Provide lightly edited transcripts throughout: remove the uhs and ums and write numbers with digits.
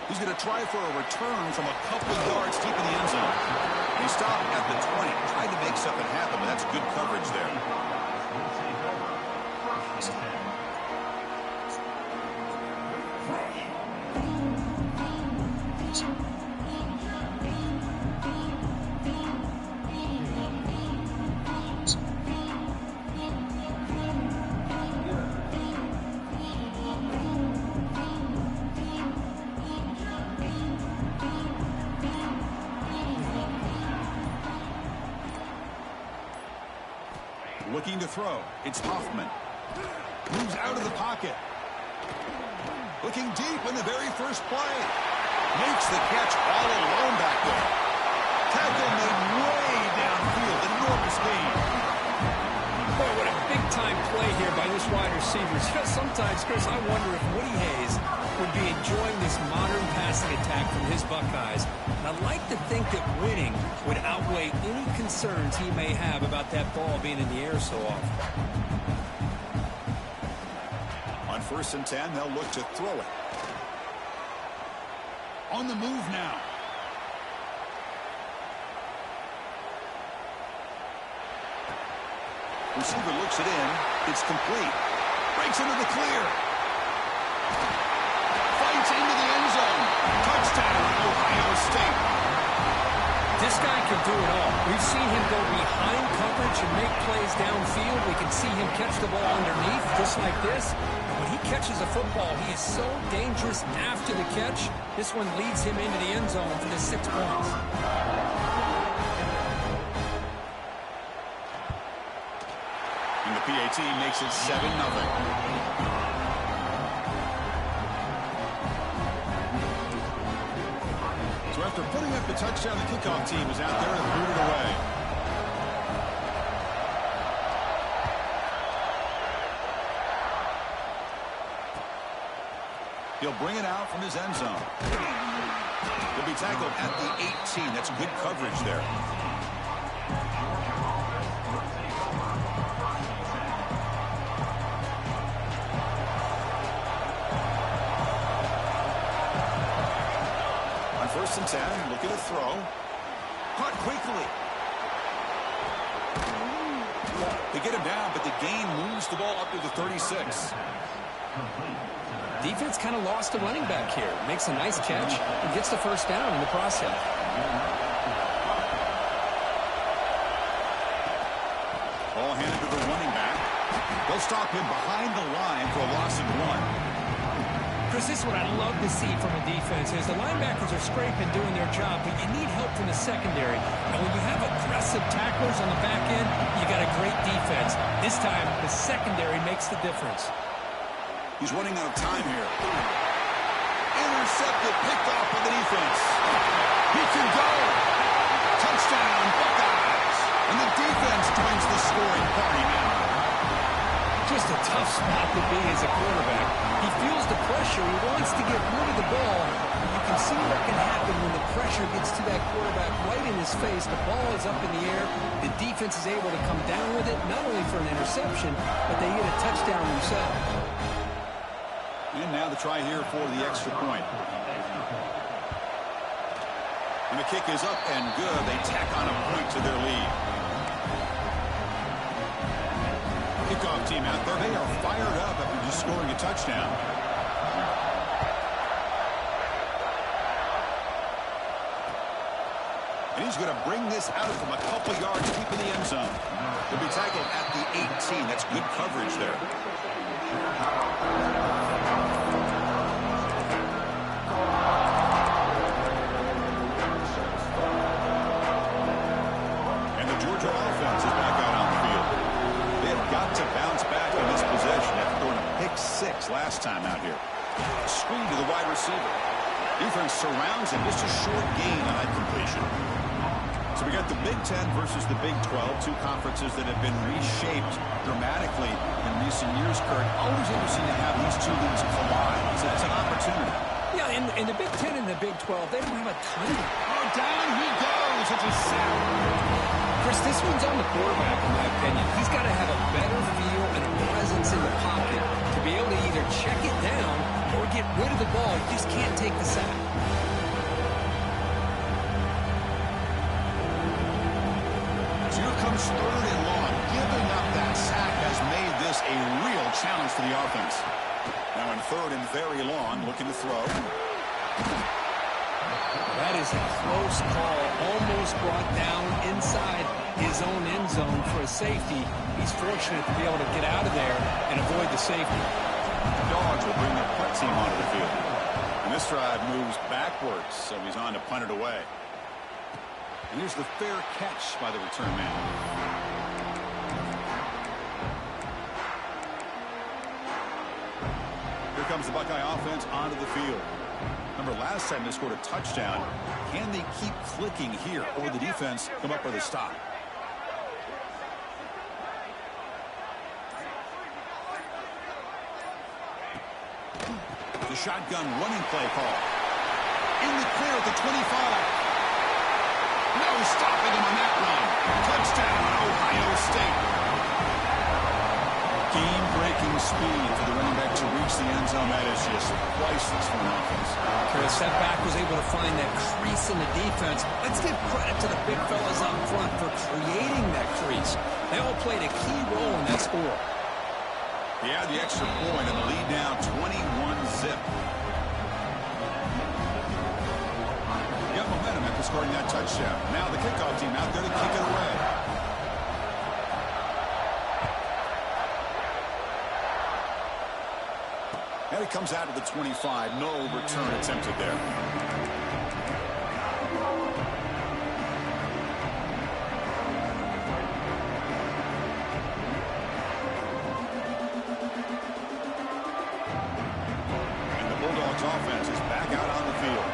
He's going to try for a return from a couple of yards deep in the end zone. He stopped at the 20, tried to make something happen, but that's good coverage there. Looking to throw. It's Hoffman. Moves out of the pocket. Looking deep in the very first play. Makes the catch all alone back there. Tackle made way downfield. Enormous gain. Boy, what a big-time play here by this wide receiver. Sometimes, Chris, I wonder if Woody Hayes would be enjoying this modern passing attack from his Buckeyes. And I'd like to think that winning would outweigh any concerns he may have about that ball being in the air so often. On 1st and 10, they'll look to throw it. On the move now. Receiver looks it in. It's complete. Breaks into the clear. Fights into the end zone. Touchdown, Ohio State. This guy can do it all. We've seen him go behind coverage and make plays downfield. We can see him catch the ball underneath, just like this. And when he catches a football, he is so dangerous after the catch. This one leads him into the end zone for the 6 points. And the PAT makes it 7-0. So after putting up the touchdown, the kickoff team is out there and booted away. He'll bring it out from his end zone. He'll be tackled at the 18. That's good coverage there. On 1st and 10, look at a throw. Caught quickly. They get him down, but the gain moves the ball up to the 36. Defense kind of lost a running back here. Makes a nice catch and gets the first down in the process. Ball handed to the running back. They'll stop him behind the line for a loss of 1. Chris, this is what I love to see from a defense is the linebackers are scraping, doing their job, but you need help from the secondary. And when you have aggressive tacklers on the back end, you got a great defense. This time, the secondary makes the difference. He's running out of time here. Intercepted, picked off by the defense. He can go. Touchdown, Buckeyes. And the defense joins the scoring party now. Just a tough spot to be as a quarterback. He feels the pressure. He wants to get rid of the ball. You can see what can happen when the pressure gets to that quarterback right in his face. The ball is up in the air. The defense is able to come down with it, not only for an interception, but they get a touchdown themselves. And now the try here for the extra point. And the kick is up and good. They tack on a point to their lead. Kickoff team out there. They are fired up after just scoring a touchdown. And he's going to bring this out from a couple yards deep in the end zone. He'll be tackled at the 18. That's good coverage there. And the Georgia offense is back out on the field. They have got to bounce back in this possession after throwing a pick 6 last time out here. Screen to the wide receiver. Defense surrounds him. Just a short gain on that completion. So we got the Big Ten versus the Big 12, two conferences that have been reshaped dramatically in recent years, Kurt. Always interesting to have these two leagues collide. So it's an opportunity. Yeah, in the Big Ten and the Big 12, they don't have a ton. Oh, down he goes. It's a sack. Chris, this one's on the quarterback, in my opinion. He's got to have a better feel and a presence in the pocket to be able to either check it down or get rid of the ball. You just can't take the sack. Here comes 3rd and long. Giving up that sack has made this a real challenge for the offense. Now in 3rd and very long, looking to throw. That is a close call. Almost brought down inside his own end zone for a safety. He's fortunate to be able to get out of there and avoid the safety. The Dogs will bring their punt team onto the field. And this drive moves backwards, so he's on to punt it away. And here's the fair catch by the return man. Here comes the Buckeye offense onto the field. Remember, last time they scored a touchdown. Can they keep clicking here, or will the defense come up with a stop? The shotgun running play call. In the clear at the 25. No stopping him on that run. Touchdown, Ohio State. Game-breaking speed for the running back to reach the end zone. That is just priceless for an offense. Chris, that back was able to find that crease in the defense. Let's give credit to the big fellas up front for creating that crease. They all played a key role in that score. He had the extra point and the lead now 21-zip. Got momentum after scoring that touchdown. Now the kickoff team out there to kick it away. And it comes out to the 25. No return attempted there. And the Bulldogs offense is back out on the field.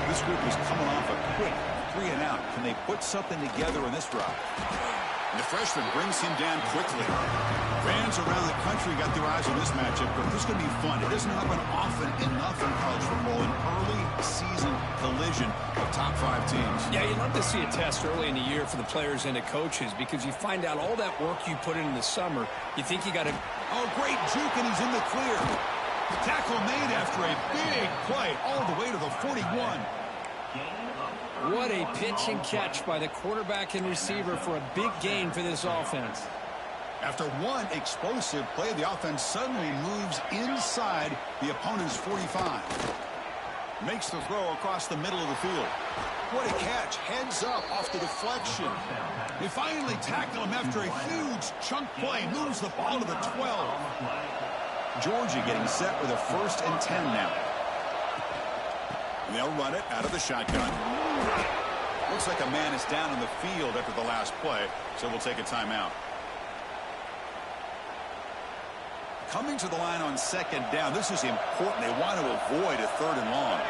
This group is coming off a quick 3-and-out. Can they put something together in this drive? And the freshman brings him down quickly. Fans around the country got their eyes on this matchup, but this is going to be fun. It doesn't happen often enough in college football, an early season collision of top 5 teams. Yeah, you'd love to see a test early in the year for the players and the coaches because you find out all that work you put in the summer. You think you got to... Oh, great juke, and he's in the clear. The tackle made after a big play all the way to the 41. What a pitch and catch by the quarterback and receiver for a big gain for this offense. After one explosive play, the offense suddenly moves inside the opponent's 45. Makes the throw across the middle of the field. What a catch. Heads up off the deflection. They finally tackle him after a huge chunk play. Moves the ball to the 12. Georgia getting set with a 1st and 10 now. And they'll run it out of the shotgun. Looks like a man is down in the field after the last play, so we'll take a timeout. Coming to the line on 2nd down. This is important. They want to avoid a 3rd and long.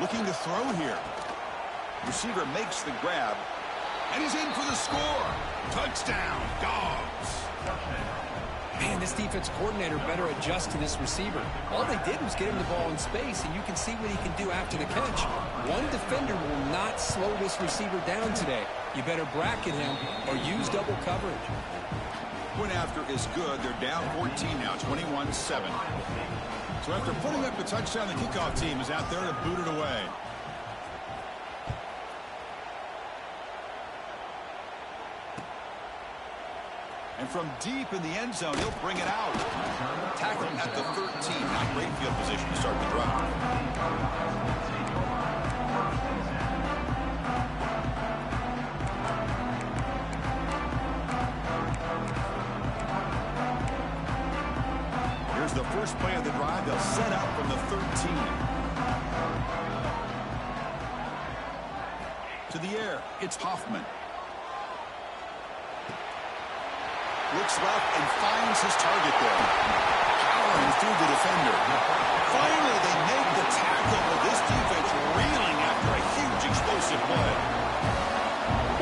Looking to throw here. Receiver makes the grab. And he's in for the score. Touchdown, Dogs. Man, this defense coordinator better adjust to this receiver. All they did was get him the ball in space, and you can see what he can do after the catch. One defender will not slow this receiver down today. You better bracket him or use double coverage. Went after is good. They're down 14 now, 21-7. So after putting up the touchdown, the kickoff team is out there to boot it away. And from deep in the end zone, he'll bring it out. Tackle at the 13. Not great field position to start the drive. Here's the first play of the drive. They'll set up from the 13. To the air, it's Hoffman. Looks left and finds his target there. Powering through the defender. Finally, they make the tackle with this defense reeling after a huge explosive play.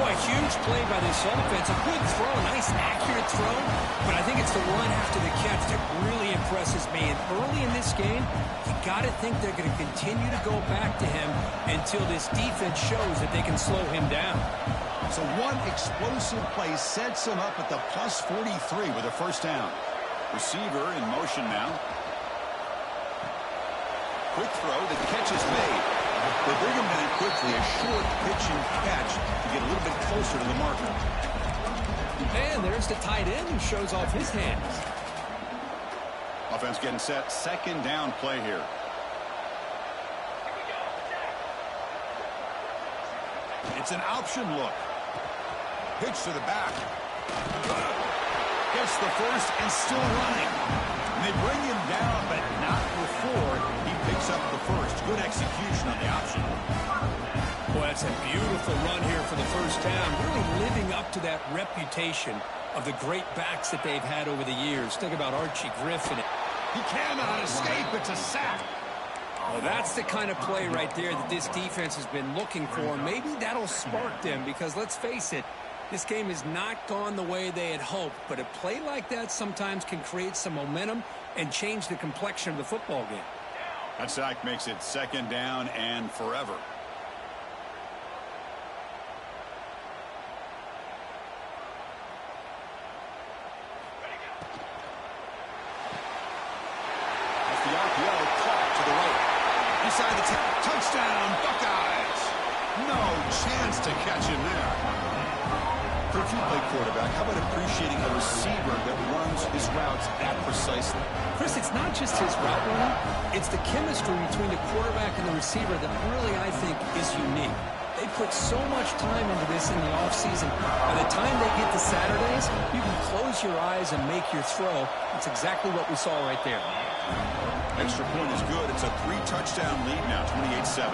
Boy, huge play by this offense. A good throw, nice accurate throw. But I think it's the run after the catch that really impresses me. And early in this game, you got to think they're going to continue to go back to him until this defense shows that they can slow him down. So one explosive play sets him up at the plus 43 with a 1st down. Receiver in motion now. quick throw. The catch is made. They bring him down quickly. A short pitch and catch to get a little bit closer to the marker. And there's the tight end who shows off his hands. Offense getting set. Second down play here. It's an option look. Pitch to the back. Gets the first and still running. And they bring him down, but not before he picks up the first. Good execution on the option. Boy, that's a beautiful run here for the first down. Really living up to that reputation of the great backs that they've had over the years. Think about Archie Griffin. He cannot escape. It's a sack. Well, that's the kind of play right there that this defense has been looking for. Maybe that'll spark them because, let's face it, this game has not gone the way they had hoped. But a play like that sometimes can create some momentum and change the complexion of the football game. That sack makes it second down and forever. Inside the touchdown, Buckeyes. No chance to catch him there. For a two-play quarterback, how about appreciating a receiver that runs his routes that precisely? Chris, it's not just his route running. It's the chemistry between the quarterback and the receiver that really, I think, is unique. They put so much time into this in the offseason. By the time they get to Saturdays, you can close your eyes and make your throw. That's exactly what we saw right there. Extra point is good. It's a 3-touchdown lead now, 28-7.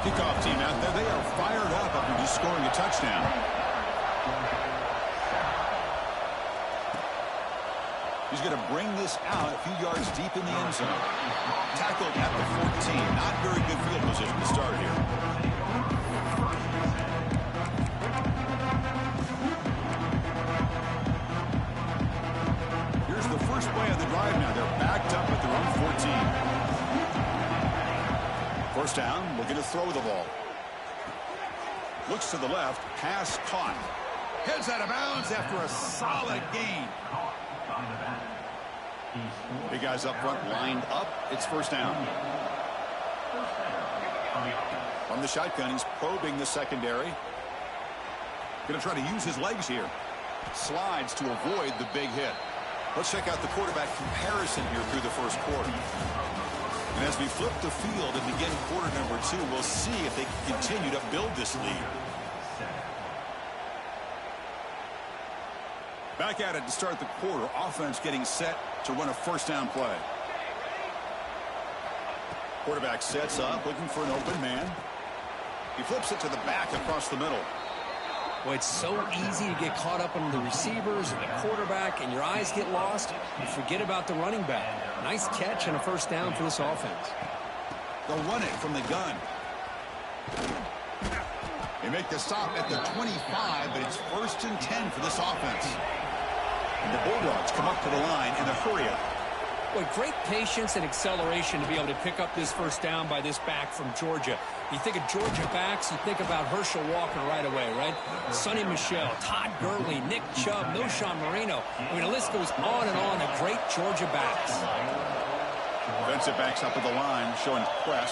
Kickoff team out there. They are fired up after just scoring a touchdown. He's going to bring this out a few yards deep in the end zone. Tackled at the 14. Not very good field position to start here. Here's the first play of the drive now. They're backed up at their own 14. First down, looking to throw the ball. Looks to the left, pass caught. Heads out of bounds after a solid gain. Big guys up front lined up. It's first down. From the shotgun, he's probing the secondary. Going to try to use his legs here. Slides to avoid the big hit. Let's check out the quarterback comparison here through the first quarter. And as we flip the field and begin quarter number 2, we'll see if they can continue to build this lead. Back at it to start the quarter. Offense getting set to run a first down play. Quarterback sets up, looking for an open man. He flips it to the back across the middle. Boy, it's so easy to get caught up on the receivers and the quarterback, and your eyes get lost. You forget about the running back. Nice catch and a first down for this offense. They'll run it from the gun. They make the stop at the 25, but it's first and 10 for this offense. And the Bulldogs come up to the line in a hurry-up. Boy, great patience and acceleration to be able to pick up this first down by this back from Georgia. You think of Georgia backs, you think about Herschel Walker right away, right? Sonny Michel, Todd Gurley, Nick Chubb, Noshawn Marino. I mean, the list goes on and on of great Georgia backs. Defensive backs up at the line, showing press.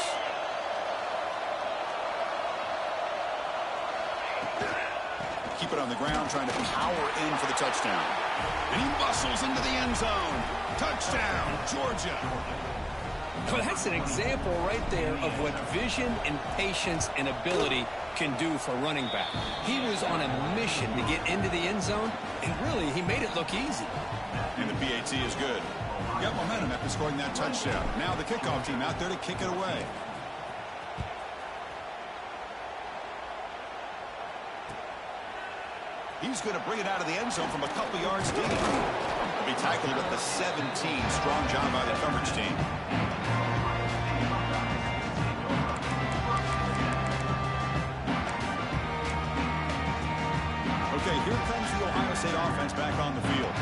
Keep it on the ground, trying to power in for the touchdown. And he muscles into the end zone. Touchdown, Georgia. Well, that's an example right there of what vision and patience and ability can do for a running back. He was on a mission to get into the end zone, and really, he made it look easy. And the PAT is good. Got momentum after scoring that touchdown. Now the kickoff team out there to kick it away. He's going to bring it out of the end zone from a couple yards deep. He'll be tackled at the 17. Strong job by the coverage team. Okay, here comes the Ohio State offense back on the field.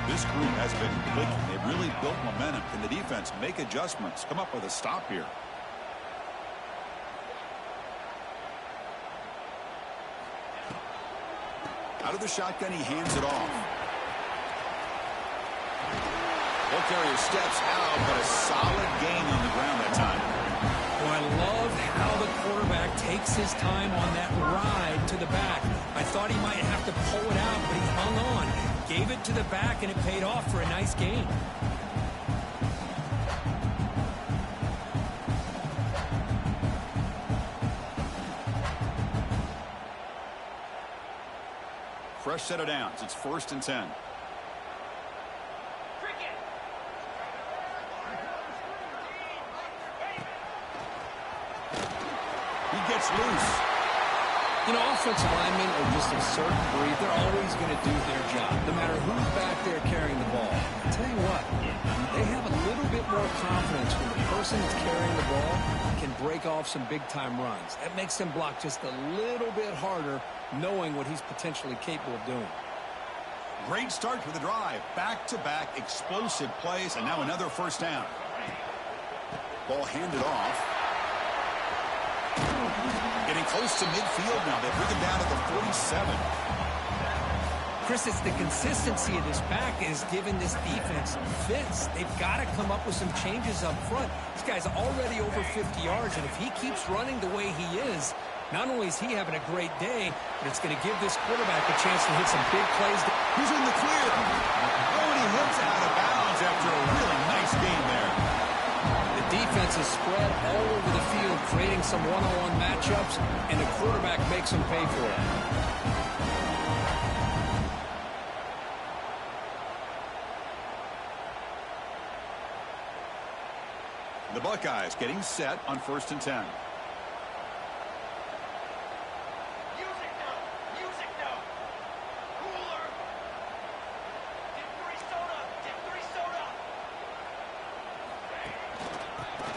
This group has been clicking. They've really built momentum. Can the defense make adjustments? Come up with a stop here. Out of the shotgun, he hands it off. Ball carrier steps out, but a solid gain on the ground that time. Well, I love how the quarterback takes his time on that ride to the back. I thought he might have to pull it out, but he hung on. Gave it to the back, and it paid off for a nice gain. Fresh set of downs. It's 1st and 10. He gets loose. You know, offensive linemen are just a certain breed. They're always going to do their job, no matter who's back there carrying the ball. I'll tell you what, they have a little bit more confidence when the person that's carrying the ball can break off some big-time runs. That makes them block just a little bit harder, knowing what he's potentially capable of doing. Great start to the drive. Back-to-back explosive plays, and now another first down. Ball handed off. Getting close to midfield now. They bring him down to the 47. Chris, it's the consistency of this back is giving this defense fits. They've got to come up with some changes up front. This guy's already over 50 yards, and if he keeps running the way he is, not only is he having a great day, but it's going to give this quarterback a chance to hit some big plays. He's in the clear. Oh, and he hits out of bounds after a really nice game there. The defense is spread all over the field, creating some one-on-one matchups, and the quarterback makes them pay for it. The Buckeyes getting set on 1st and 10.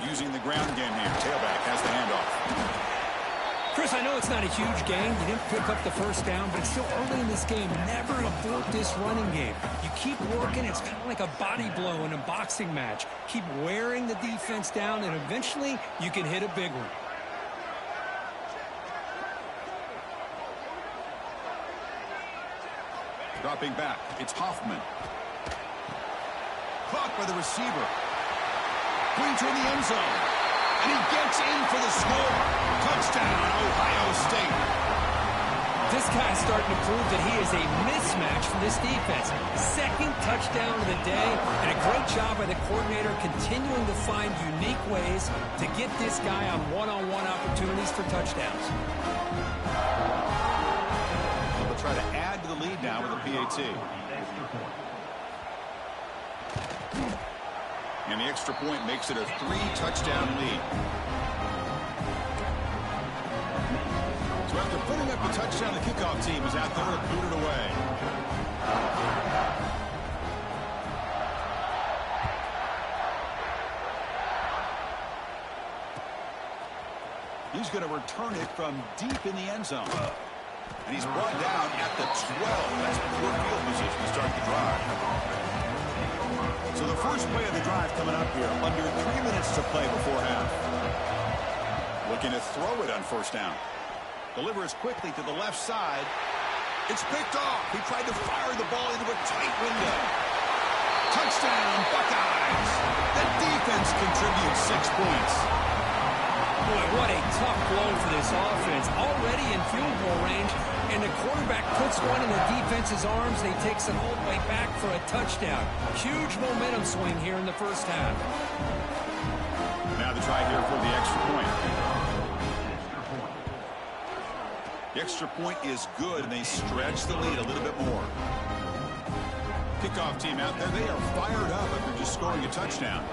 Using the ground game here. Tailback has the handoff. Chris, I know it's not a huge gain. You didn't pick up the first down, but it's still early in this game. Never abort this running game. You keep working. It's kind of like a body blow in a boxing match. Keep wearing the defense down, and eventually you can hit a big one. Dropping back. It's Hoffman. Caught by the receiver. Pointer in the end zone. And he gets in for the score. Touchdown, Ohio State. This guy's starting to prove that he is a mismatch for this defense. Second touchdown of the day, and a great job by the coordinator continuing to find unique ways to get this guy on one-on-one opportunities for touchdowns. They'll try to add to the lead now with a PAT. And the extra point makes it a 3-touchdown lead. So after putting up a touchdown, the kickoff team is out there to boot it away. He's going to return it from deep in the end zone. And he's brought down at the 12. That's poor field position to start the drive. So the first play of the drive coming up here. Under 3 minutes to play before half. Looking to throw it on first down. Delivers quickly to the left side. It's picked off. He tried to fire the ball into a tight window. Touchdown, Buckeyes. The defense contributes 6 points. Boy, what a tough blow for this offense. Already in field goal range, and the quarterback puts one in the defense's arms, and he takes it all the way back for a touchdown. Huge momentum swing here in the first half. Now the try here for the extra point. The extra point is good, and they stretch the lead a little bit more. Kickoff team out there, they are fired up after just scoring a touchdown.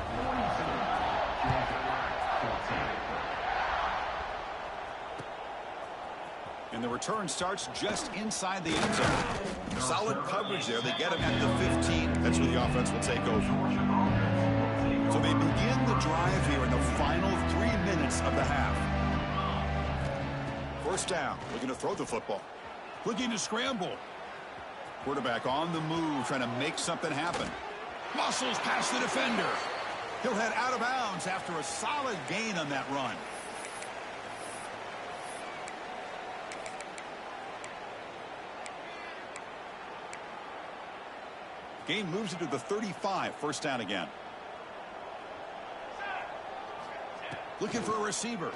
And the return starts just inside the end zone. Solid coverage there. They get him at the 15. That's where the offense will take over. So they begin the drive here in the final 3 minutes of the half. First down. Looking to throw the football. Looking to scramble. Quarterback on the move, trying to make something happen. Muscles past the defender. He'll head out of bounds after a solid gain on that run. Gain moves it to the 35. First down again. Looking for a receiver.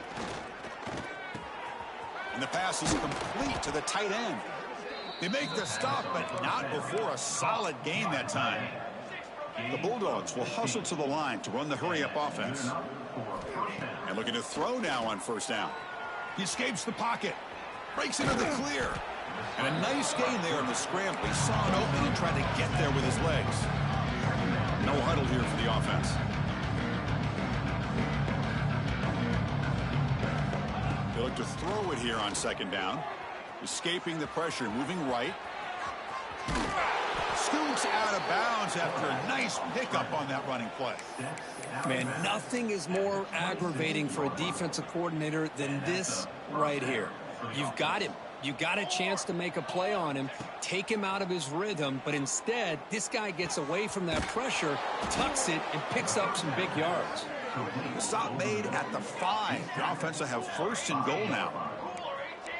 And the pass is complete to the tight end. They make the stop, but not before a solid gain that time. The Bulldogs will hustle to the line to run the hurry-up offense. And looking to throw now on first down. He escapes the pocket. Breaks into the clear. And a nice gain there in the scramble. He saw an opening and tried to get there with his legs. No huddle here for the offense. They look to throw it here on second down. Escaping the pressure, moving right. Scoots out of bounds after a nice pickup on that running play. Man, nothing is more aggravating for a defensive coordinator than this right here. You've got him. You got a chance to make a play on him, take him out of his rhythm, but instead, this guy gets away from that pressure, tucks it, and picks up some big yards. The stop made at the 5. The offense will have first and goal now.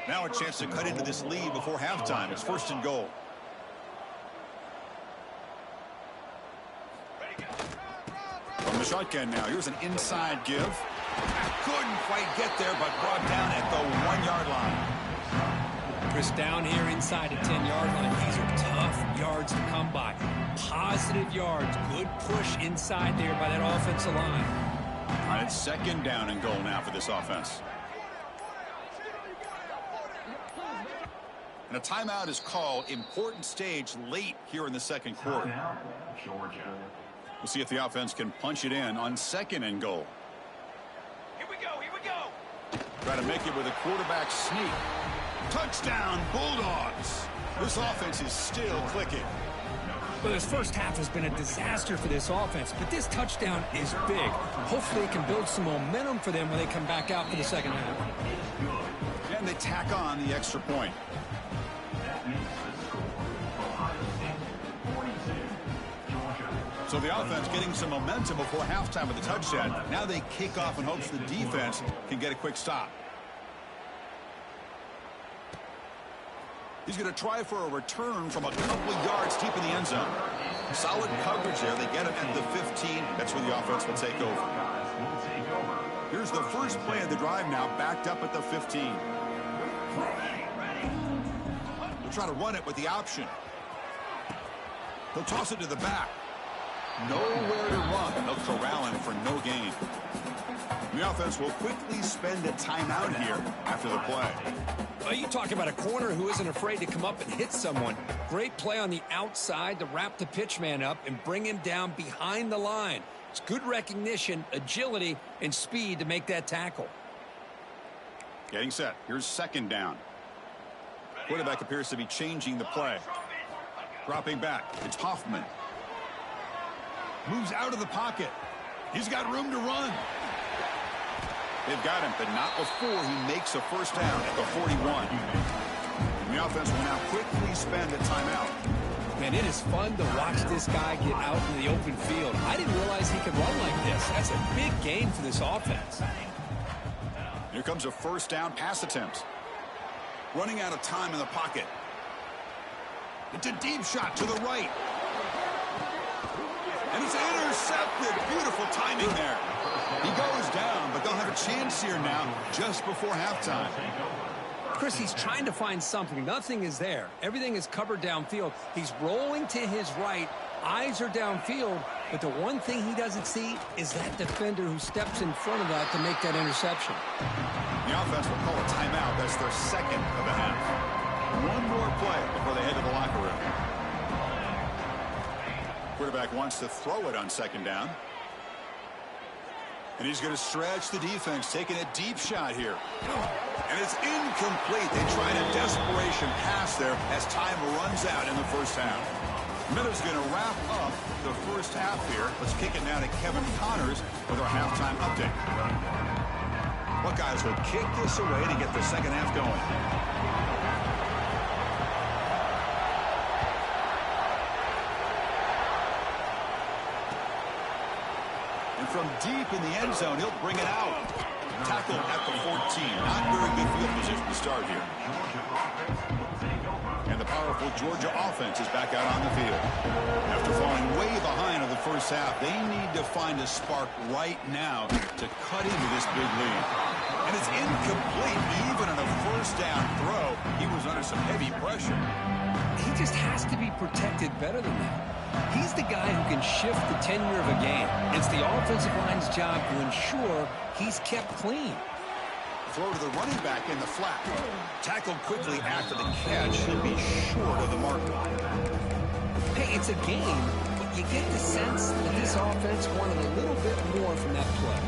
Now a chance to cut into this lead before halftime. It's first and goal. From the shotgun now, here's an inside give. Couldn't quite get there, but brought down at the 1-yard line. Chris, down here inside the 10-yard line, these are tough yards to come by. Positive yards, good push inside there by that offensive line. All right, it's second down and goal now for this offense. And a timeout is called. Important stage late here in the second quarter. We'll see if the offense can punch it in on second and goal. Here we go. Try to make it with a quarterback sneak. Touchdown, Bulldogs. This offense is still clicking. Well, this first half has been a disaster for this offense, but this touchdown is big. Hopefully it can build some momentum for them when they come back out for the second half. And they tack on the extra point. So the offense getting some momentum before halftime with the touchdown. Now they kick off in hopes the defense can get a quick stop. He's going to try for a return from a couple yards deep in the end zone. Solid coverage there. They get him at the 15. That's where the offense will take over. Here's the first play of the drive now, backed up at the 15. They'll try to run it with the option. They'll toss it to the back. Nowhere to run. They'll corral him for no gain. The offense will quickly spend a timeout here after the play. Well, you talk about a corner who isn't afraid to come up and hit someone. Great play on the outside to wrap the pitchman up and bring him down behind the line. It's good recognition, agility, and speed to make that tackle. Getting set. Here's second down. Quarterback appears to be changing the play. Dropping back. It's Hoffman. Moves out of the pocket. He's got room to run. They've got him, but not before he makes a first down at the 41. And the offense will now quickly spend a timeout. Man, it is fun to watch this guy get out in the open field. I didn't realize he could run like this. That's a big gain for this offense. Here comes a first down pass attempt. Running out of time in the pocket. It's a deep shot to the right. And it's intercepted. Beautiful timing there. He goes down, but they'll have a chance here now just before halftime. Chris, he's trying to find something. Nothing is there. Everything is covered downfield. He's rolling to his right. Eyes are downfield, but the one thing he doesn't see is that defender who steps in front of that to make that interception. The offense will call a timeout. That's their second of the half. One more play before they head to the locker room. Quarterback wants to throw it on second down. And he's going to stretch the defense, taking a deep shot here. And it's incomplete. They tried a desperation pass there as time runs out in the first half. Miller's going to wrap up the first half here. Let's kick it now to Kevin Connors with our halftime update. Buckeyes will kick this away to get the second half going. From deep in the end zone, he'll bring it out. Tackled at the 14. Not very good field position to start here. And the powerful Georgia offense is back out on the field. After falling way behind in the first half, they need to find a spark right now to cut into this big lead. And it's incomplete. Even on a first down throw, he was under some heavy pressure. He just has to be protected better than that. He's the guy who can shift the tenure of a game. It's the offensive line's job to ensure he's kept clean. Throw to the running back in the flat. Tackled quickly after the catch. Should be short of the mark. Hey, it's a game, but you get the sense that this offense wanted a little bit more from that play.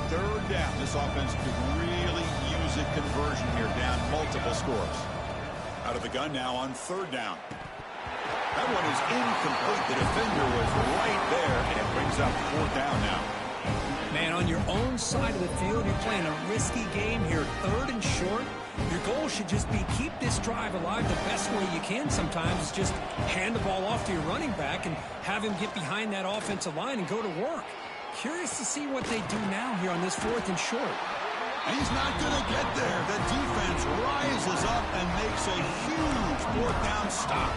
Third down. This offense could really use a conversion here, down multiple scores. Out of the gun now on third down. That one is incomplete. The defender was right there, and it brings up fourth down now. Man, on your own side of the field, you're playing a risky game here. Third and short. Your goal should just be keep this drive alive the best way you can sometimes. Is just hand the ball off to your running back and have him get behind that offensive line and go to work. Curious to see what they do now here on this fourth and short. And he's not going to get there. The defense rises up and makes a huge fourth down stop.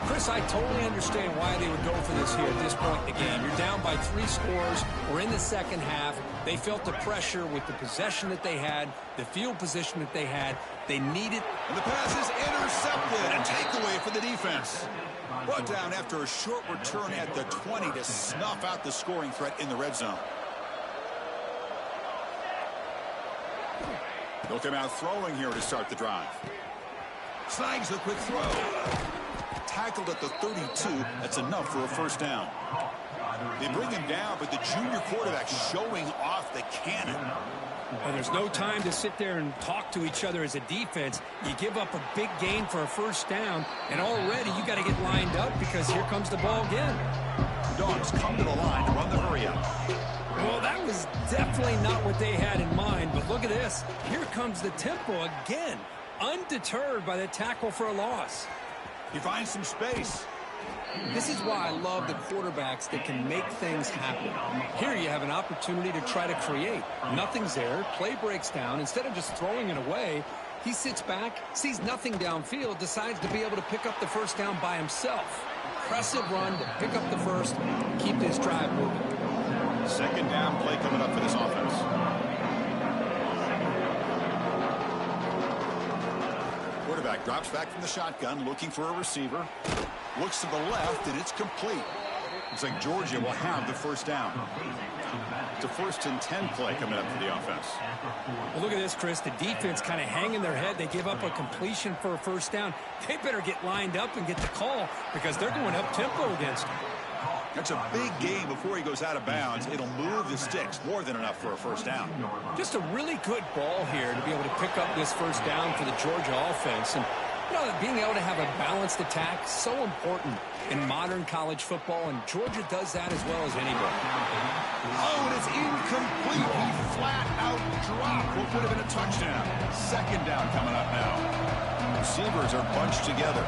Chris, I totally understand why they would go for this here at this point in the game. You're down by 3 scores. We're in the second half. They felt the pressure with the possession that they had, the field position that they had. They needed. And the pass is intercepted. A takeaway for the defense. Brought down after a short return at the 20 to snuff out the scoring threat in the red zone. They'll come out throwing here to start the drive. Snags the quick throw. Tackled at the 32. That's enough for a first down. They bring him down, but the junior quarterback showing off the cannon. Well, there's no time to sit there and talk to each other as a defense. You give up a big gain for a first down, and already you got to get lined up because here comes the ball again. Dogs come to the line to run the hurry up. Well, that was definitely not what they had in mind, but look at this. Here comes the tempo again, undeterred by the tackle for a loss. He finds some space. This is why I love the quarterbacks that can make things happen. Here you have an opportunity to try to create. Nothing's there. Play breaks down. Instead of just throwing it away, he sits back, sees nothing downfield, decides to be able to pick up the first down by himself. Impressive run to pick up the first, keep this drive moving. Second down play coming up for this offense. Quarterback drops back from the shotgun, looking for a receiver. Looks to the left, and it's complete. Looks like Georgia will have the first down. It's a 1st and 10 play coming up for the offense. Well, look at this, Chris. The defense kind of hanging their head. They give up a completion for a first down. They better get lined up and get the call because they're going up-tempo against him. That's a big gain before he goes out of bounds. It'll move the sticks more than enough for a first down. Just a really good ball here to be able to pick up this first down for the Georgia offense. And, you know, being able to have a balanced attack is so important in modern college football, and Georgia does that as well as anybody. Oh, and it's incomplete. He flat out dropped what would have been a touchdown. Second down coming up now. Receivers are bunched together.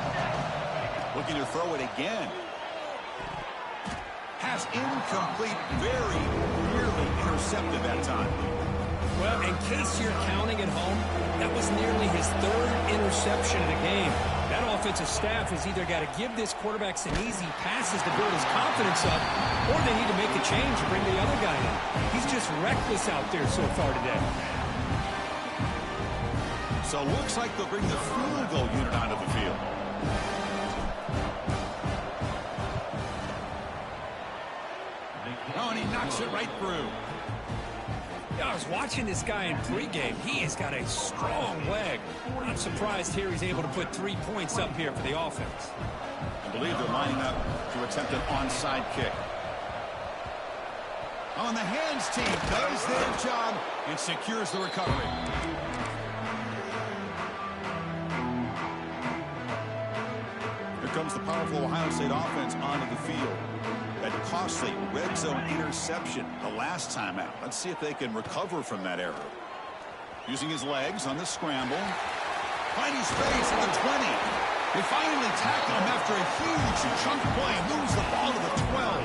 Looking to throw it again. Pass incomplete, very nearly intercepted that time. Well, in case you're counting at home, that was nearly his 3rd interception of the game. That offensive staff has either got to give this quarterback some easy passes to build his confidence up, or they need to make a change and bring the other guy in. He's just reckless out there so far today. So it looks like they'll bring the field goal unit onto the field. Oh, and he knocks it right through. I was watching this guy in pregame. He has got a strong leg. I'm surprised here he's able to put 3 points up here for the offense. I believe they're lining up to attempt an onside kick. On the hands team does their job and secures the recovery. Here comes the powerful Ohio State offense onto the field. That costly red zone interception the last time out. Let's see if they can recover from that error. Using his legs on the scramble. Finding space at the 20. They finally tackle him after a huge chunk play. Moves the ball to the 12.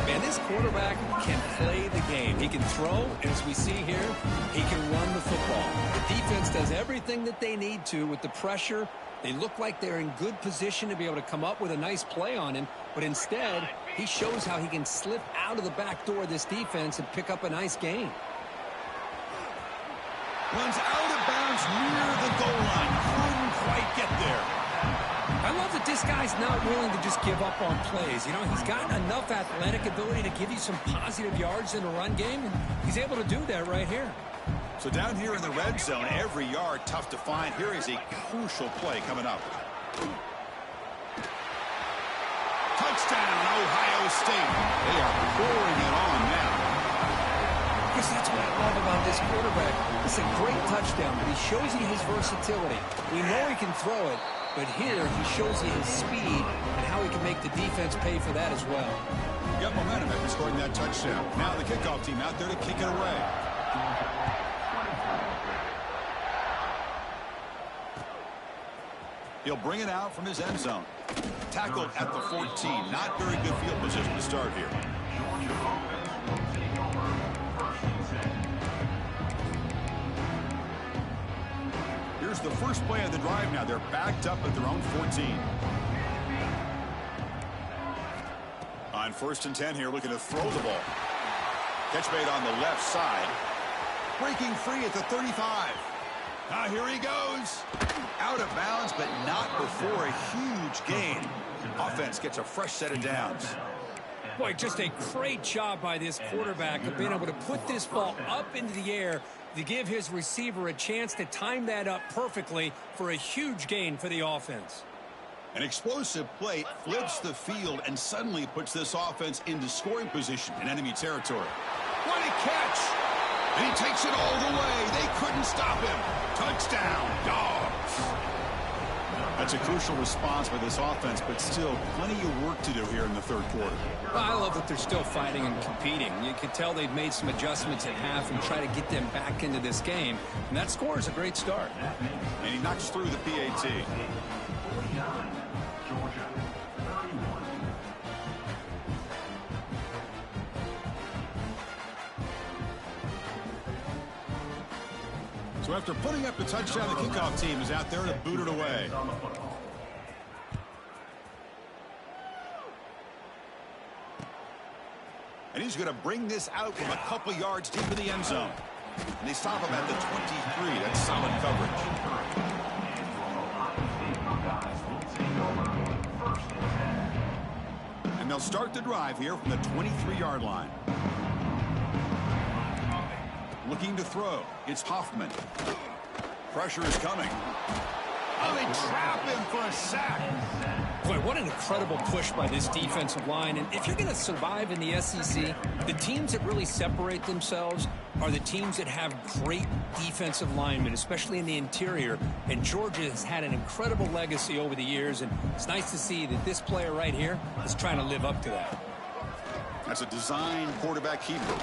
Man, this quarterback can play the game. He can throw, and as we see here, he can run the football. The defense does everything that they need to with the pressure. They look like they're in good position to be able to come up with a nice play on him, but instead, he shows how he can slip out of the back door of this defense and pick up a nice gain. Runs out of bounds near the goal line. Couldn't quite get there. I love that this guy's not willing to just give up on plays. You know, he's got enough athletic ability to give you some positive yards in the run game, and he's able to do that right here. So down here in the red zone, every yard tough to find. Here is a crucial play coming up. Touchdown, Ohio State. They are pouring it on now. Because that's what I love about this quarterback. It's a great touchdown, but he shows you his versatility. We know he can throw it, but here he shows you his speed and how he can make the defense pay for that as well. Got momentum after scoring that touchdown. Now the kickoff team out there to kick it away. He'll bring it out from his end zone. Tackled at the 14. Not very good field position to start here. Here's the first play of the drive now. They're backed up at their own 14. On 1st and 10 here, looking to throw the ball. Catch made on the left side. Breaking free at the 35. Now here he goes. Out of bounds, but not before a huge gain. Offense gets a fresh set of downs. Boy, just a great job by this quarterback of being able to put this ball up into the air to give his receiver a chance to time that up perfectly for a huge gain for the offense. An explosive play flips the field and suddenly puts this offense into scoring position in enemy territory. What a catch! And he takes it all the way. They couldn't stop him. Touchdown, Dogs. That's a crucial response by this offense, but still plenty of work to do here in the third quarter. Well, I love that they're still fighting and competing. You can tell they've made some adjustments at half and try to get them back into this game. And that score is a great start. And he knocks through the PAT. So after putting up the touchdown, the kickoff team is out there to boot it away. And he's going to bring this out from a couple yards deep in the end zone. And they stop him at the 23. That's solid coverage. And they'll start the drive here from the 23-yard line. Looking to throw. It's Hoffman. Pressure is coming. Oh, they trap him for a sack. Boy, what an incredible push by this defensive line. And if you're going to survive in the SEC, the teams that really separate themselves are the teams that have great defensive linemen, especially in the interior. And Georgia has had an incredible legacy over the years, and it's nice to see that this player right here is trying to live up to that. That's a design quarterback keeper.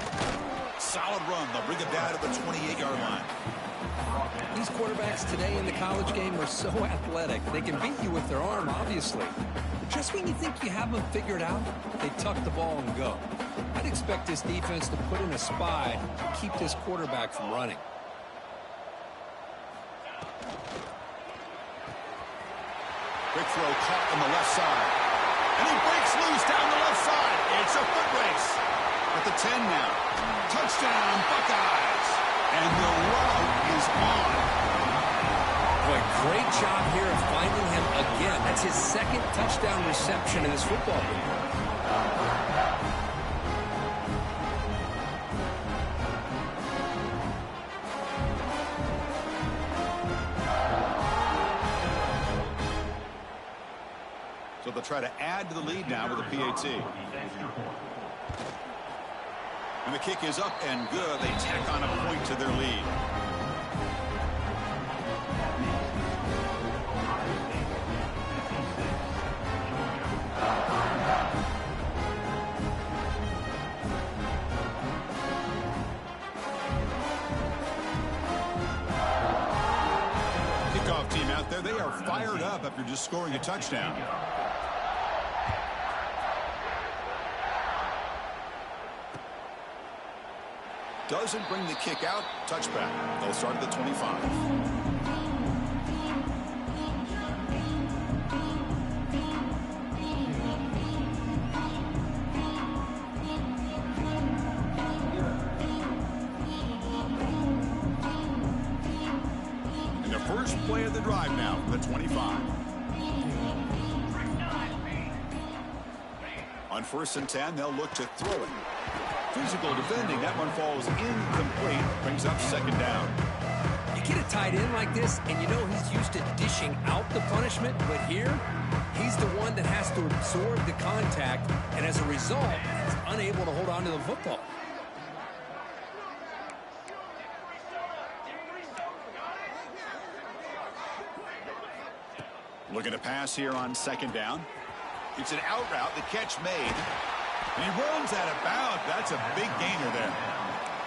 Solid run. They'll bring it down to the 28-yard line. These quarterbacks today in the college game are so athletic. They can beat you with their arm, obviously. But just when you think you have them figured out, they tuck the ball and go. I'd expect this defense to put in a spy to keep this quarterback from running. Quick throw caught on the left side. And he breaks loose down the left side. It's a foot race. At the 10 now. Touchdown, Buckeyes. And the route is on. Boy, great job here of finding him again. That's his second touchdown reception in this football game. So they'll try to add to the lead now with a PAT. And the kick is up and good. They tack on a point to their lead. Kickoff team out there, they are fired up after just scoring a touchdown. Doesn't bring the kick out. Touchback. They'll start at the 25. And the first play of the drive now from the 25. On 1st and 10, they'll look to throw it. Physical defending. That one falls incomplete. Brings up 2nd down. You get a tight end like this, and you know he's used to dishing out the punishment, but here, he's the one that has to absorb the contact, and as a result, he's unable to hold on to the football. Looking to pass here on 2nd down. It's an out route. The catch made. And he runs out of bounds. That's a big gainer there.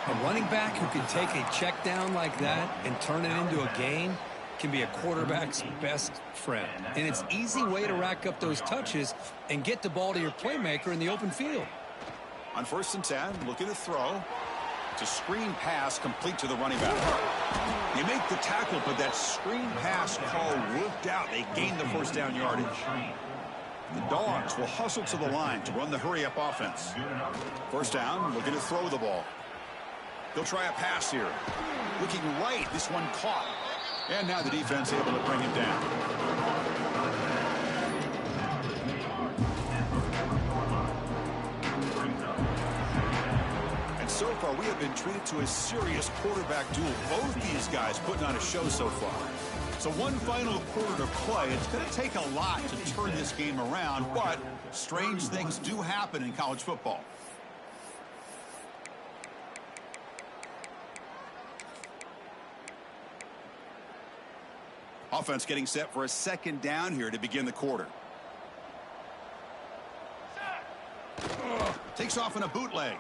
A running back who can take a check down like that and turn it into a gain can be a quarterback's best friend. And it's an easy way to rack up those touches and get the ball to your playmaker in the open field. On 1st and 10, looking to throw. It's a screen pass complete to the running back. They make the tackle, but that screen pass call worked out. They gained the 1st down yardage. The Dogs will hustle to the line to run the hurry-up offense. 1st down, looking to throw the ball. They'll try a pass here. Looking right, this one caught. And now the defense able to bring him down. And so far, we have been treated to a serious quarterback duel. Both these guys putting on a show so far. So one final quarter to play. It's going to take a lot to turn this game around, but strange things do happen in college football. Offense getting set for a 2nd down here to begin the quarter. Takes off in a bootleg.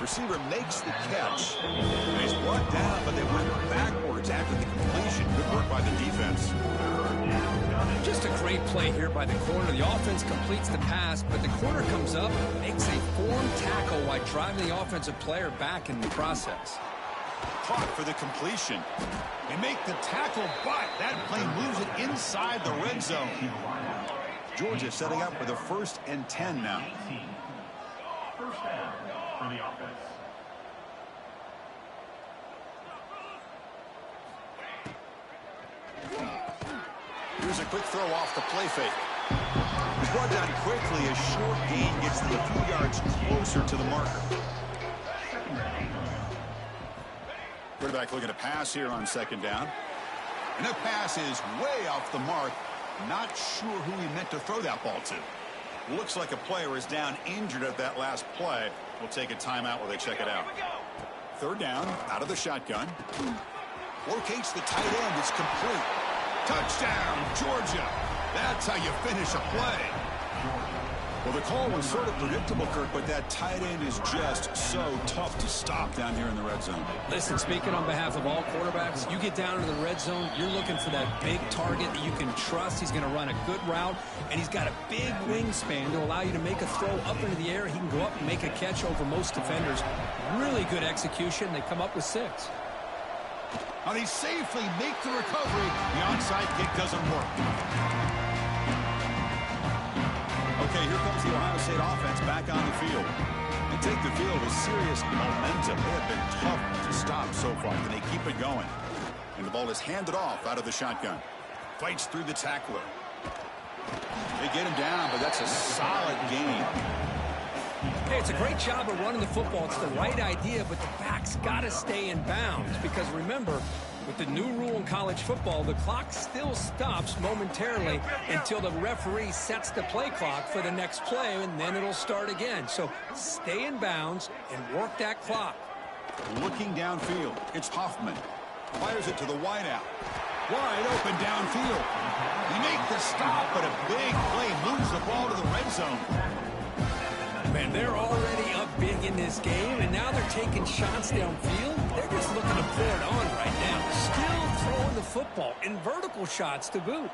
Receiver makes the catch. And he's brought down, but they went backwards after the completion. Good work by the defense. Just a great play here by the corner. The offense completes the pass, but the corner comes up, makes a form tackle while driving the offensive player back in the process. Caught for the completion. They make the tackle, but that play moves it inside the red zone. Georgia setting up for the 1st and 10 now. 1st down for the offense. Here's a quick throw off the play fake. He's brought down quickly. A short gain gets them a few yards closer to the marker. Quarterback looking to pass here on 2nd down. And that pass is way off the mark. Not sure who he meant to throw that ball to. Looks like a player is down injured at that last play. We'll take a timeout while they check it out. 3rd down, out of the shotgun. Locates the tight end. It's complete. Touchdown, Georgia. That's how you finish a play. Well, the call was sort of predictable, Kirk, but that tight end is just so tough to stop down here in the red zone. Listen, speaking on behalf of all quarterbacks, you get down into the red zone, you're looking for that big target that you can trust. He's going to run a good route, and he's got a big wingspan to allow you to make a throw up into the air. He can go up and make a catch over most defenders. Really good execution. They come up with 6. Now they safely make the recovery. The onside kick doesn't work. Okay, here comes the Ohio State offense back on the field. They take the field with serious momentum. They have been tough to stop so far. Can they keep it going? And the ball is handed off out of the shotgun. Fights through the tackler. They get him down, but that's a solid gain. Hey, it's a great job of running the football. It's the right idea, but the back's got to stay in bounds. Because remember, with the new rule in college football, the clock still stops momentarily until the referee sets the play clock for the next play, and then it'll start again. So stay in bounds and work that clock. Looking downfield, it's Hoffman. Fires it to the wideout. Wide open downfield. They make the stop, but a big play moves the ball to the red zone. And they're already up big in this game, and now they're taking shots downfield. They're just looking to pour it on right now. Still throwing the football, and vertical shots to boot.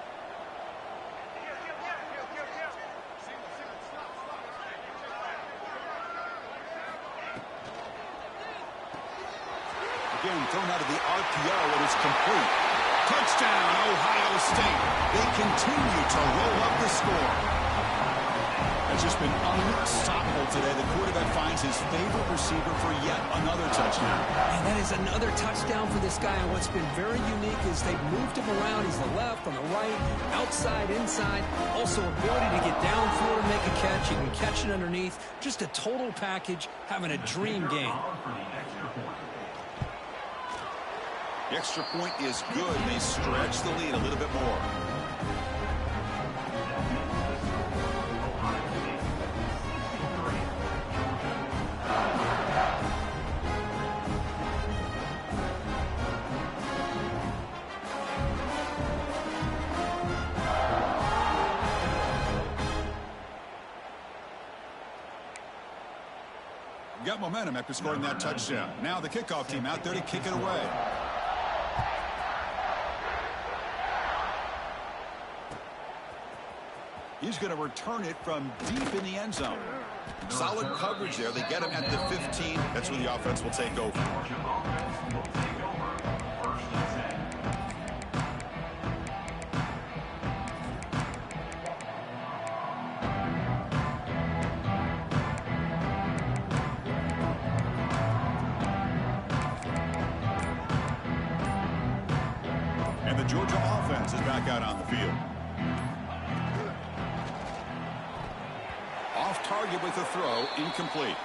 Again, thrown out of the RPO, it is complete. Touchdown, Ohio State. They continue to roll up the score. It's just been unstoppable today. The quarterback finds his favorite receiver for yet another touchdown. And that is another touchdown for this guy. And what's been very unique is they've moved him around. He's the left, on the right, outside, inside. Also ability to get downfield and make a catch. You can catch it underneath. Just a total package, having a dream game. The extra point is good. They stretch the lead a little bit more. Got momentum after scoring that touchdown. Now the kickoff team out there to kick it away. He's going to return it from deep in the end zone. Solid coverage there. They get him at the 15. That's where the offense will take over. And the Georgia offense is back out on the field. Off target with a throw, incomplete.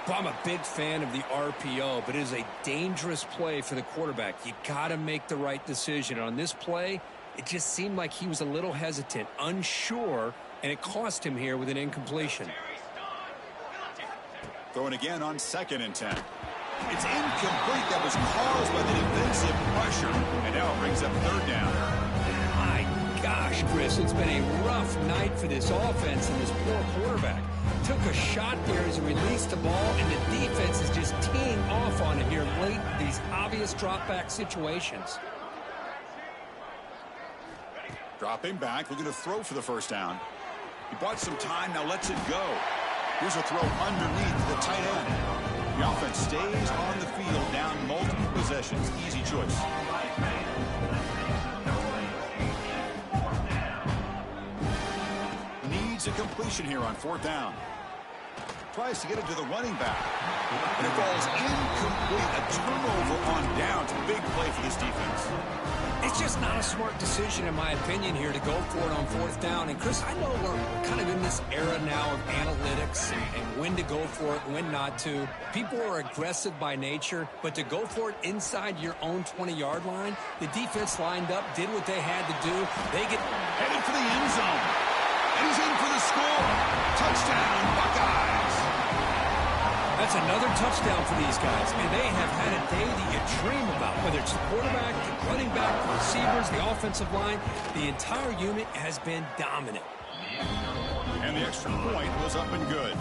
Well, I'm a big fan of the RPO, but it is a dangerous play for the quarterback. You got to make the right decision. On this play, it just seemed like he was a little hesitant, unsure, and it cost him here with an incompletion. Throwing again on 2nd and 10. It's incomplete. That was caused by the defensive pressure. And now it brings up 3rd down. My gosh, Chris, it's been a rough night for this offense and this poor quarterback. Took a shot there as he released the ball, and the defense is just teeing off on him here late in these obvious drop-back situations. Dropping back, looking to throw for the 1st down. He bought some time, now lets it go. Here's a throw underneath the tight end. The offense stays on the field, down multiple possessions. Easy choice. Needs a completion here on 4th down. Tries to get it to the running back. And it falls incomplete. A turnover on downs. Big play for this defense. It's just not a smart decision, in my opinion, here to go for it on 4th down. And, Chris, I know we're kind of in this era now of analytics and when to go for it, when not to. People are aggressive by nature, but to go for it inside your own 20-yard line, the defense lined up, did what they had to do. They get headed for the end zone. And he's in for the score. Touchdown, Buckeyes. That's another touchdown for these guys, and they have had a day that you dream about, whether it's the quarterback, the running back, the receivers, the offensive line. The entire unit has been dominant. And the extra point was up and good.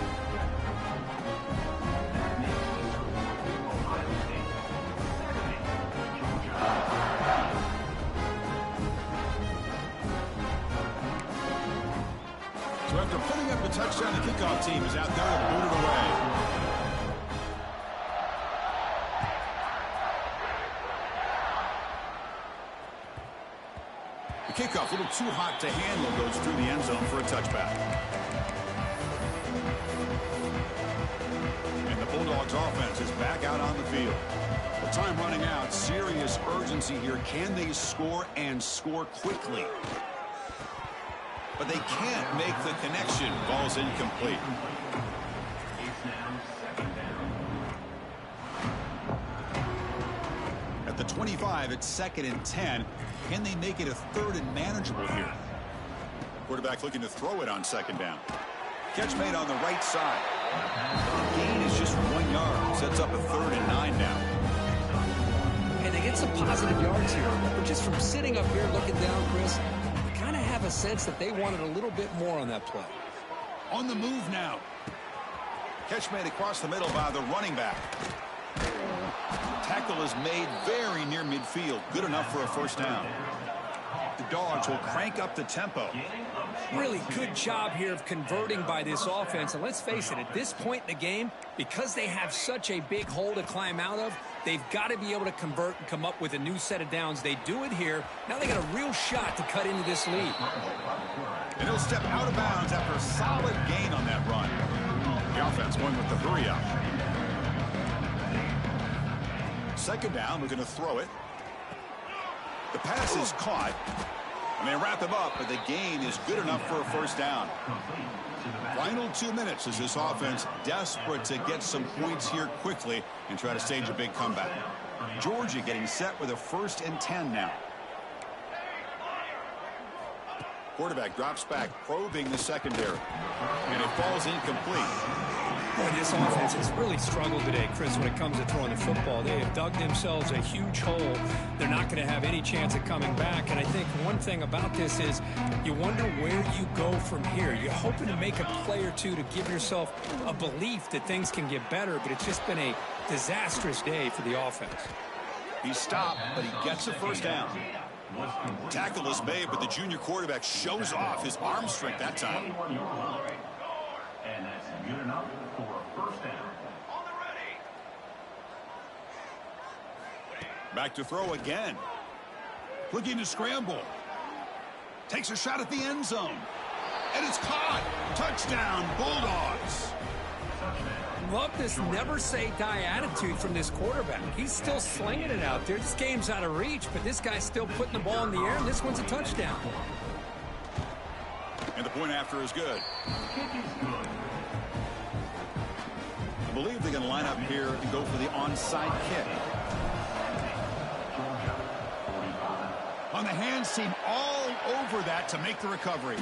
So after putting up the touchdown, the kickoff team is out there to boot it away. The kickoff, a little too hot to handle, goes through the end zone for a touchback. And the Bulldogs offense is back out on the field. With time running out, serious urgency here. Can they score and score quickly? But they can't make the connection. Ball's incomplete. At the 25, it's 2nd and 10. Can they make it a 3rd and manageable here? Quarterback looking to throw it on 2nd down. Catch made on the right side. The gain is just 1 yard. Sets up a 3rd and 9 now. And they get some positive yards here. But just from sitting up here looking down, Chris, you kind of have a sense that they wanted a little bit more on that play. On the move now. Catch made across the middle by the running back. Tackle is made very near midfield. Good enough for a first down. The Dogs will crank up the tempo. Really good job here of converting by this offense. And let's face it, at this point in the game, because they have such a big hole to climb out of, they've got to be able to convert and come up with a new set of downs. They do it here. Now they got a real shot to cut into this lead. And he'll step out of bounds after a solid gain on that run. The offense going with the hurry up. Second down, we're going to throw it. The pass is caught. And they wrap him up, but the gain is good enough for a first down. Final 2 minutes as this offense desperate to get some points here quickly and try to stage a big comeback. Georgia getting set with a 1st and 10 now. Quarterback drops back, probing the secondary. And it falls incomplete. Boy, this offense has really struggled today, Chris, when it comes to throwing the football. They have dug themselves a huge hole. They're not going to have any chance of coming back. And I think one thing about this is you wonder where you go from here. You're hoping to make a play or two to give yourself a belief that things can get better, but it's just been a disastrous day for the offense. He stopped, but he gets a first down. Tackle is made, but the junior quarterback shows off his arm strength that time. And that's good enough for a first down. On the ready. Back to throw again. Looking to scramble. Takes a shot at the end zone. And it's caught. Touchdown, Bulldogs. Love this never say die attitude from this quarterback. He's still slinging it out there. This game's out of reach, but this guy's still putting the ball in the air, and this one's a touchdown. And the point after is good. I believe they're going to line up here and go for the onside kick. On the hands team all over that to make the recovery.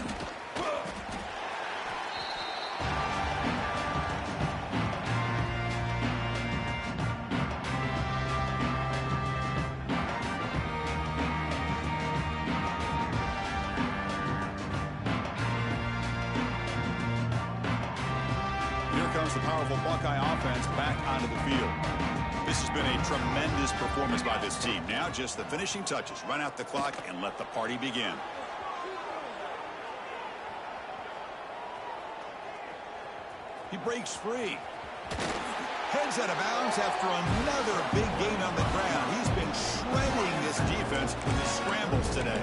The powerful Buckeye offense back onto the field. This has been a tremendous performance by this team. Now just the finishing touches. Run out the clock and let the party begin. He breaks free. Heads out of bounds after another big gain on the ground. He's been shredding this defense with his scrambles today.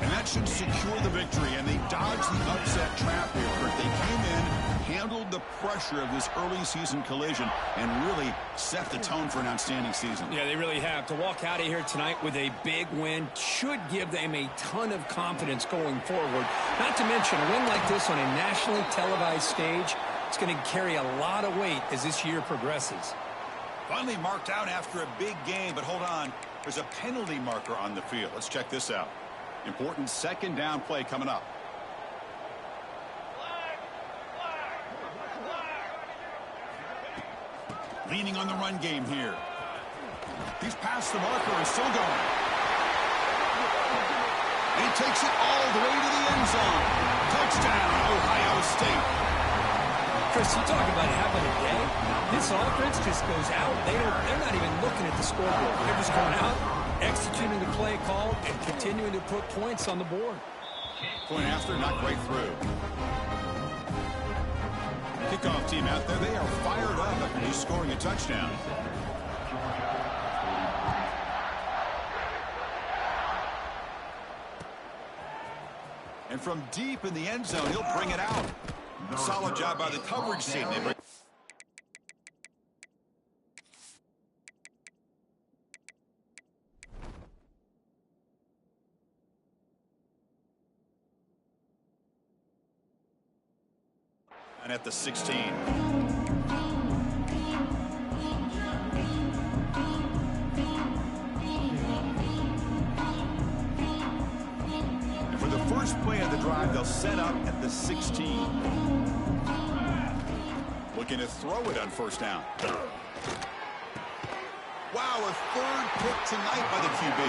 And that should secure the victory. And they dodged the upset trap here. They came in, handled the pressure of this early season collision, and really set the tone for an outstanding season. Yeah, they really have. To walk out of here tonight with a big win should give them a ton of confidence going forward. Not to mention, a win like this on a nationally televised stage, it's going to carry a lot of weight as this year progresses. Finally marked out after a big game, but hold on. There's a penalty marker on the field. Let's check this out. Important second down play coming up. Leaning on the run game here. He's past the marker and still going. He takes it all the way to the end zone. Touchdown, Ohio State. Chris, you talk about having a day. This offense just goes out. They're not even looking at the scoreboard. They're just going out, executing the play call, and continuing to put points on the board. Point after, not quite through. Kickoff team out there, they are fired up after just scoring a touchdown. And from deep in the end zone, he'll bring it out. Solid job by the coverage team. And at the 16. And for the first play of the drive, they'll set up at the 16. Looking to throw it on first down. Wow, a third pick tonight by the QB.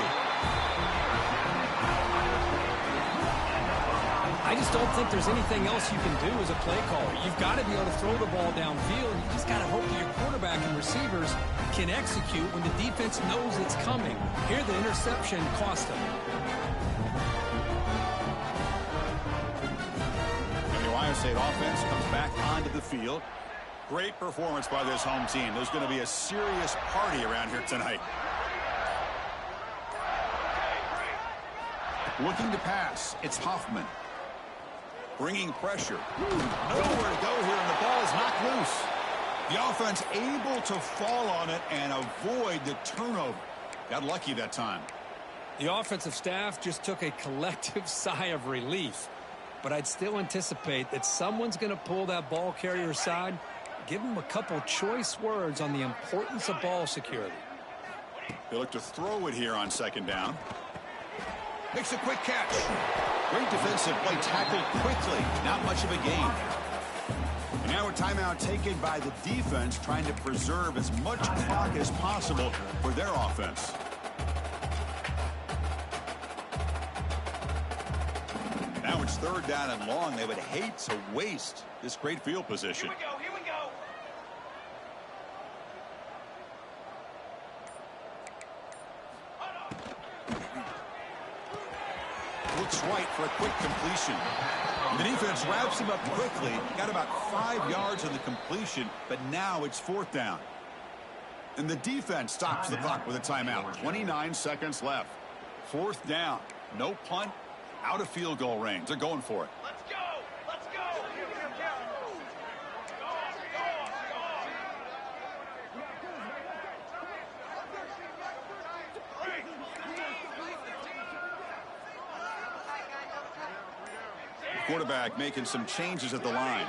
I just don't think there's anything else you can do as a play caller. You've got to be able to throw the ball downfield. You just got to hope that your quarterback and receivers can execute when the defense knows it's coming. Here, the interception cost them. And the Ohio State offense comes back onto the field. Great performance by this home team. There's going to be a serious party around here tonight. Looking to pass, it's Hoffman. Bringing pressure. Nowhere to go here, and the ball is knocked loose. The offense able to fall on it and avoid the turnover. Got lucky that time. The offensive staff just took a collective sigh of relief. But I'd still anticipate that someone's going to pull that ball carrier aside. Give them a couple choice words on the importance of ball security. They look to throw it here on second down. Makes a quick catch. Great defensive play, tackled quickly. Not much of a gain. And now a timeout taken by the defense, trying to preserve as much clock as possible for their offense. Now it's third down and long. They would hate to waste this great field position. Here we go, here we go. Looks right for a quick completion. The defense wraps him up quickly. Got about 5 yards on the completion, but now it's fourth down. And the defense stops the clock with a timeout. 29 seconds left. Fourth down. No punt. Out of field goal range. They're going for it. Let's go, let's go. Quarterback making some changes at the line.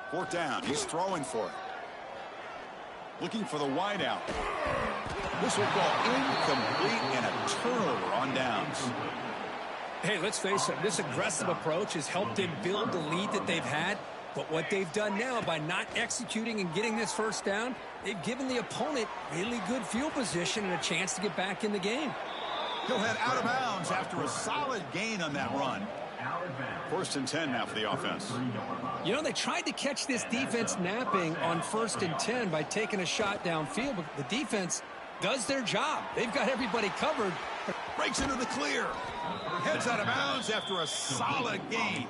Fourth down. He's throwing for it. Looking for the wideout. This will go incomplete and a turnover on downs. Hey, let's face it, this aggressive approach has helped them build the lead that they've had. But what they've done now by not executing and getting this first down, they've given the opponent really good field position and a chance to get back in the game. He'll head out of bounds after a solid gain on that run. First and 10 now for the offense. You know, they tried to catch this defense napping on first and 10 by taking a shot downfield, but the defense does their job. They've got everybody covered. Breaks into the clear. Heads out of bounds after a solid gain.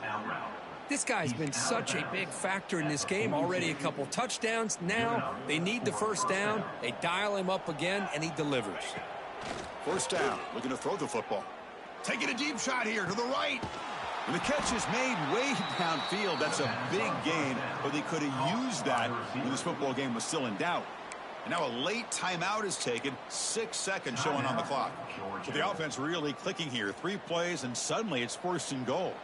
This guy's been such a big factor in this game. Already a couple touchdowns. Now they need the first down. They dial him up again, and he delivers. First down. Looking to throw the football. Taking a deep shot here to the right. And the catch is made way downfield. That's a big gain, but they could have used that when this football game was still in doubt. And now a late timeout is taken. 6 seconds showing on the clock. So the offense really clicking here. 3 plays, and suddenly it's first and goal.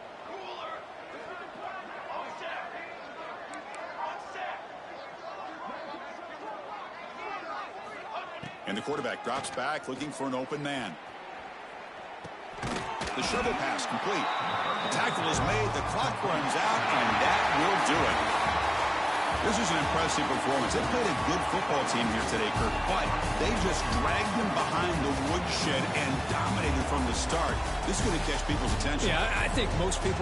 And the quarterback drops back, looking for an open man. The shovel pass complete. The tackle is made, the clock runs out, and that will do it. This is an impressive performance. They played a good football team here today, Kirk, but they just dragged them behind the woodshed and dominated from the start. This is going to catch people's attention. Yeah, I think most people